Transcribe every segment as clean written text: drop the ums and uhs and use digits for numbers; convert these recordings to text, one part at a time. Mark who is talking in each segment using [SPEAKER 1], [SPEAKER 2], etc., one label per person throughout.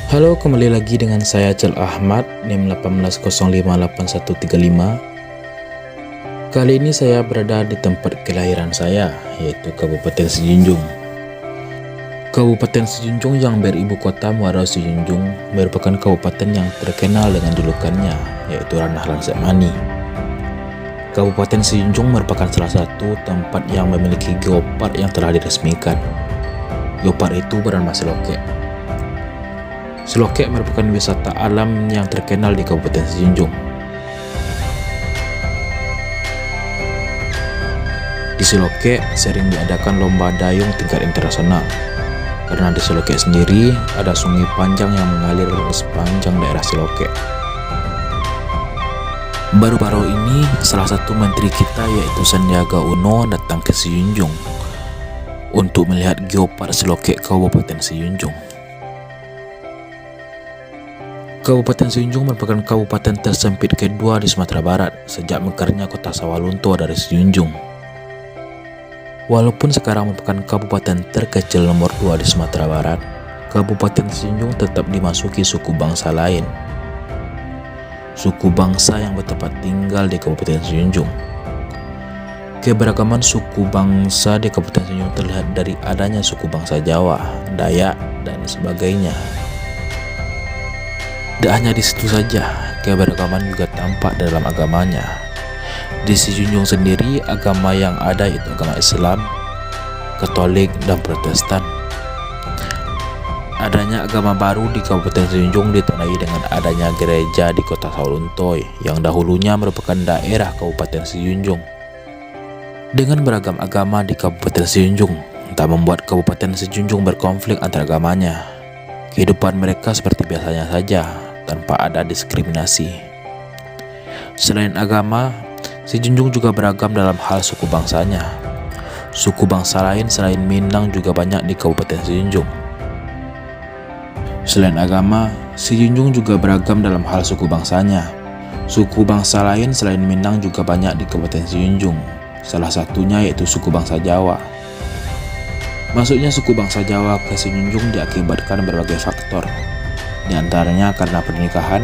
[SPEAKER 1] Halo, kembali lagi dengan saya Cel Ahmad, NIM 18058135. Kali ini saya berada di tempat kelahiran saya, yaitu Kabupaten Sejunjung. Kabupaten Sejunjung yang beribu kota Muara Sejunjung merupakan kabupaten yang terkenal dengan julukannya, yaitu Ranah Langsat Mani. Kabupaten Sejunjung merupakan salah satu tempat yang memiliki geopark yang telah diresmikan. Geopark itu bernama Selokek. Selokek merupakan wisata alam yang terkenal di Kabupaten Sejunjung. Di Selokek sering diadakan lomba dayung tingkat internasional. Karena di Selokek sendiri ada sungai panjang yang mengalir di sepanjang daerah Selokek. Baru-baru ini salah satu menteri kita yaitu Sandiaga Uno datang ke Sejunjung untuk melihat geopark Selokek Kabupaten Sejunjung. Kabupaten Sejunjung merupakan kabupaten tersempit kedua di Sumatera Barat sejak mekarnya kota Sawalunto dari Sejunjung. Walaupun sekarang merupakan kabupaten terkecil nomor 2 di Sumatera Barat, Kabupaten Sejunjung tetap dimasuki suku bangsa lain. Suku bangsa yang bertempat tinggal di Kabupaten Sejunjung. Keberagaman suku bangsa di Kabupaten Sejunjung terlihat dari adanya suku bangsa Jawa, Dayak, dan sebagainya. Tidak hanya di situ saja, keberagaman juga tampak dalam agamanya. Di Sejunjung sendiri, agama yang ada yaitu agama Islam, Katolik, dan Protestan. Adanya agama baru di Kabupaten Sejunjung ditandai dengan adanya gereja di kota Sawalunto yang dahulunya merupakan daerah Kabupaten Sejunjung. Dengan beragam agama di Kabupaten Sejunjung, tak membuat Kabupaten Sejunjung berkonflik antar agamanya. Kehidupan mereka seperti biasanya saja, tanpa ada diskriminasi. Selain agama, Sejunjung juga beragam dalam hal suku bangsanya. Suku bangsa lain selain Minang juga banyak di Kabupaten Sejunjung. Selain agama, Sejunjung juga beragam dalam hal suku bangsanya. Suku bangsa lain selain Minang juga banyak di Kabupaten Sejunjung. Salah satunya yaitu suku bangsa Jawa. Masuknya suku bangsa Jawa ke Sejunjung diakibatkan berbagai faktor. Di antaranya karena pernikahan,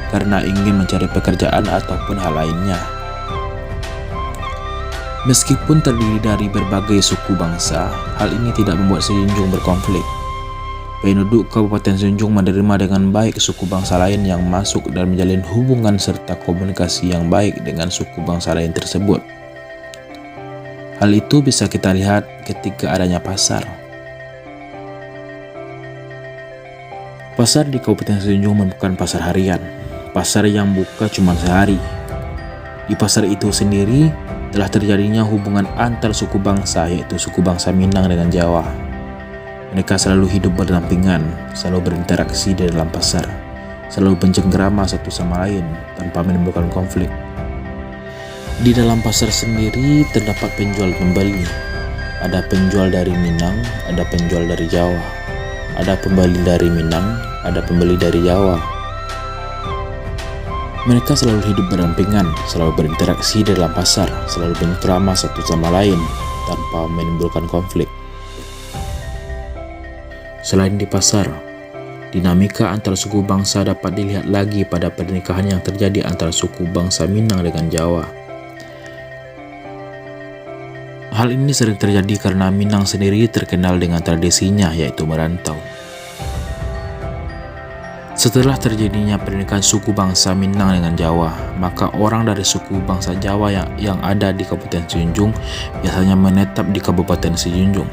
[SPEAKER 1] karena ingin mencari pekerjaan ataupun hal lainnya. Meskipun terdiri dari berbagai suku bangsa, hal ini tidak membuat Sejunjung berkonflik. Penduduk Kabupaten Sejunjung menerima dengan baik suku bangsa lain yang masuk dan menjalin hubungan serta komunikasi yang baik dengan suku bangsa lain tersebut. Hal itu bisa kita lihat ketika adanya pasar. Pasar di Kabupaten Sejunjung merupakan pasar harian, pasar yang buka cuma sehari. Di pasar itu sendiri telah terjadinya hubungan antar suku bangsa, yaitu suku bangsa Minang dengan Jawa. Mereka selalu hidup berdampingan, selalu berinteraksi di dalam pasar, selalu bercengkerama satu sama lain tanpa menimbulkan konflik. Di dalam pasar sendiri terdapat penjual pembeli. Ada penjual dari Minang, ada penjual dari Jawa. Ada pembeli dari Minang, ada pembeli dari Jawa. Mereka selalu hidup berdampingan, selalu berinteraksi di dalam pasar, selalu bercengkerama satu sama lain tanpa menimbulkan konflik. Selain di pasar, dinamika antar suku bangsa dapat dilihat lagi pada pernikahan yang terjadi antara suku bangsa Minang dengan Jawa. Hal ini sering terjadi karena Minang sendiri terkenal dengan tradisinya yaitu merantau. Setelah terjadinya pernikahan suku bangsa Minang dengan Jawa, maka orang dari suku bangsa Jawa yang ada di Kabupaten Sejunjung biasanya menetap di Kabupaten Sejunjung.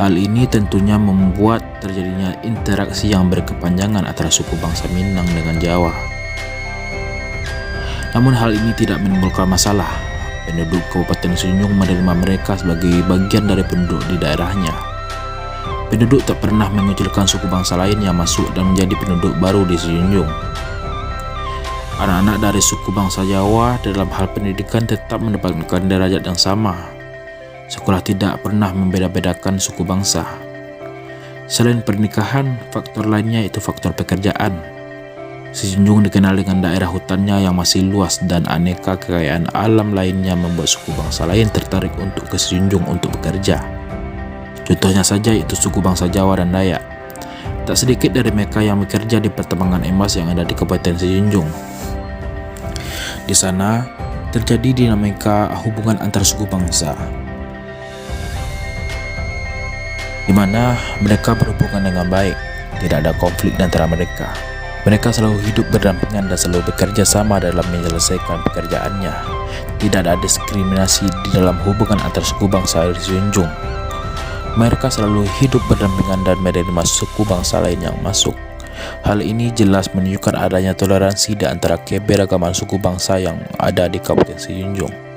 [SPEAKER 1] Hal ini tentunya membuat terjadinya interaksi yang berkepanjangan antara suku bangsa Minang dengan Jawa. Namun hal ini tidak menimbulkan masalah. Penduduk Kabupaten Sejunjung menerima mereka sebagai bagian dari penduduk di daerahnya. Penduduk tak pernah mengucilkan suku bangsa lain yang masuk dan menjadi penduduk baru di Sejunjung. Anak-anak dari suku bangsa Jawa dalam hal pendidikan tetap mendapatkan derajat yang sama. Sekolah tidak pernah membeda-bedakan suku bangsa. Selain pernikahan, faktor lainnya yaitu faktor pekerjaan. Sejunjung dikenal dengan daerah hutannya yang masih luas dan aneka kekayaan alam lainnya membuat suku bangsa lain tertarik untuk ke Sejunjung untuk bekerja. Contohnya saja yaitu suku bangsa Jawa dan Dayak. Tak sedikit dari mereka yang bekerja di pertambangan emas yang ada di Kabupaten Sejunjung. Di sana terjadi dinamika hubungan antar suku bangsa, di mana mereka berhubungan dengan baik, tidak ada konflik di antara mereka. Mereka selalu hidup berdampingan dan selalu bekerja sama dalam menyelesaikan pekerjaannya. Tidak ada diskriminasi di dalam hubungan antar suku bangsa di Sejunjung. Mereka selalu hidup berdampingan dan menerima suku bangsa lain yang masuk. Hal ini jelas menunjukkan adanya toleransi di antara keberagaman suku bangsa yang ada di Kabupaten Sejunjung.